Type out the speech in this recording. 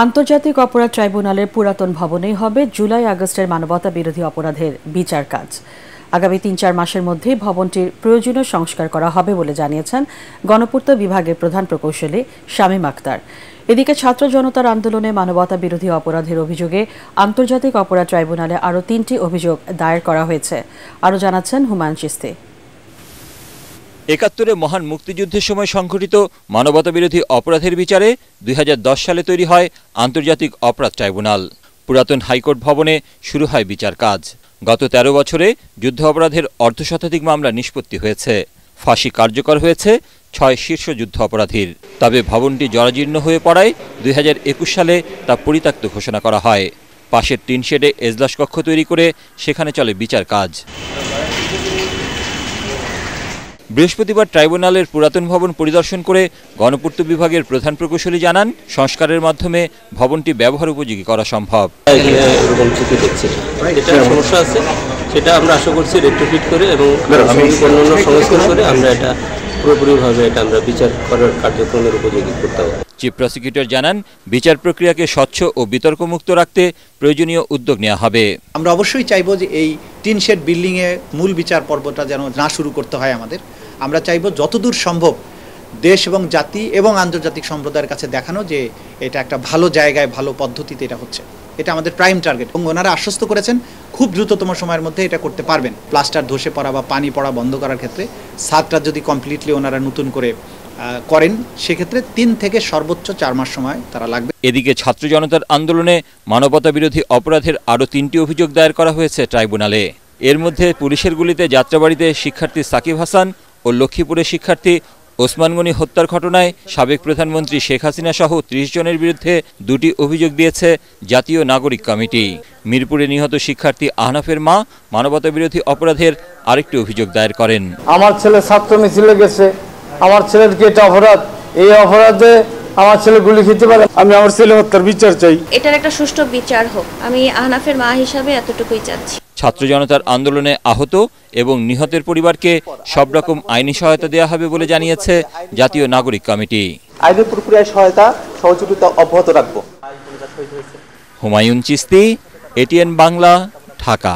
আন্তর্জাতিক অপরাধ ট্রাইব্যুনালের পুরাতন ভবনেই হবে জুলাই আগস্টের মানবতা বিরোধী অপরাধের বিচার কাজ। আগামী ৩-৪ মাসের মধ্যে ভবনটির প্রয়োজনীয় সংস্কার করা হবে বলে জানিয়েছেন গণপূর্ত বিভাগের প্রধান প্রকৌশলী শামীম আক্তার। এদিকে ছাত্র জনতার আন্দোলনে মানবতা বিরোধী অপরাধের অভিযোগে আন্তর্জাতিক অপরাধ ট্রাইব্যুনালে আরও ৩টি অভিযোগ দায়ের করা হয়েছে। আরও জানাচ্ছেন হুমায়ুন চিস্তি। ৭১ মহান মুক্তিযুদ্ধের সময় সংঘটিত মানবতাবিরোধী অপরাধের বিচারে ২০১০ সালে তৈরি হয় আন্তর্জাতিক অপরাধ ট্রাইব্যুনাল। পুরাতন হাইকোর্ট ভবনে শুরু হয় বিচার কাজ। গত ১৩ বছরে যুদ্ধ অপরাধের অর্ধশতাধিক মামলা নিষ্পত্তি হয়েছে। ফাঁসি কার্যকর হয়েছে ৬ শীর্ষ যুদ্ধ অপরাধীর। তবে ভবনটি জরাজীর্ণ হয়ে পড়ায় ২০২১ সালে তা পরিত্যক্ত ঘোষণা করা হয়। পাশের টিন শেডে এজলাস কক্ষ তৈরি করে সেখানে চলে বিচার কাজ। বৃহস্পতিবার ট্রাইব্যুনালের পুরাতন ভবন পরিদর্শন করে গণপূর্ত বিভাগের প্রধান প্রকৌশলী জানান, সংস্কারের মাধ্যমে ভবনটি ব্যবহার উপযোগী করা সম্ভব। সমস্যা আছে সেটা আমরা আশা করছি রেট্রোফিট করে এবং অন্যান্য সংস্কার করে আমরা এটা পুরোপুরিভাবে এটা আমরা বিচার করার কার্যক্রমের উপযোগী করতে হবে। চিফ প্রসিকিউটর জানান, বিচার প্রক্রিয়াকে স্বচ্ছ ও বিতর্কমুক্ত রাখতে প্রয়োজনীয় উদ্যোগ নেওয়া হবে। আমরা অবশ্যই চাইব যে এই টিন শেড বিল্ডিংয়ে মূল বিচার পর্বটা যেন না শুরু করতে হয় আমাদের। আমরা চাইব যতদূর সম্ভব দেশ এবং জাতি এবং আন্তর্জাতিক সম্প্রদায়ের কাছে দেখানো যে এটা একটা ভালো জায়গায় ভালো পদ্ধতিতে এটা হচ্ছে। এটা আমাদের প্রাইম টার্গেট এবং ওনারা আশ্বস্ত করেছেন খুব দ্রুততম সময়ের মধ্যে এটা করতে পারবেন। প্লাস্টার ধসে পড়া বা পানি পড়া বন্ধ করার ক্ষেত্রে ছাদটা যদি কমপ্লিটলি ওনারা নতুন করে করেন সেক্ষেত্রে ৩ থেকে সর্বোচ্চ ৪ মাস সময় তারা লাগবে। এদিকে ছাত্র জনতার আন্দোলনে মানবতা বিরোধী অপরাধের আরও ৩টি অভিযোগ দায়ের করা হয়েছে ট্রাইব্যুনালে। এর মধ্যে পুলিশের গুলিতে যাত্রাবাড়িতে শিক্ষার্থী সাকিব হাসান ও লক্ষ্মীপুরের শিক্ষার্থী ওসমান গনি হত্যার ঘটনায় সাবেক প্রধানমন্ত্রী শেখ হাসিনা সহ ৩০ জনের বিরুদ্ধে ২টি অভিযোগ দিয়েছে জাতীয় নাগরিক কমিটি। মিরপুরে নিহত শিক্ষার্থী আহনাফের মা মানবতা বিরোধী অপরাধের আরেকটি অভিযোগ দায়ের করেন। আমার ছেলে ছাত্র মিছিলে গেছে, আমার ছেলের কি এটা অপরাধ? এই অপরাধে আমার ছেলে গুলি খেতে পারে। আমি আমার ছেলে হত্যার বিচার চাই। এটার একটা সুষ্ঠু বিচার হোক, আমি আহনাফের মা হিসাবে এতটুকুই চাচ্ছি। ছাত্র জনতার আন্দোলনে আহত এবং নিহতের পরিবারকে সব রকম আইনি সহায়তা দেওয়া হবে বলে জানিয়েছে জাতীয় নাগরিক কমিটি। আইনি প্রক্রিয়ায় সহায়তা সহযোগিতা অব্যাহত রাখব। হুমায়ুন চিস্তি, এটিএন বাংলা, ঢাকা।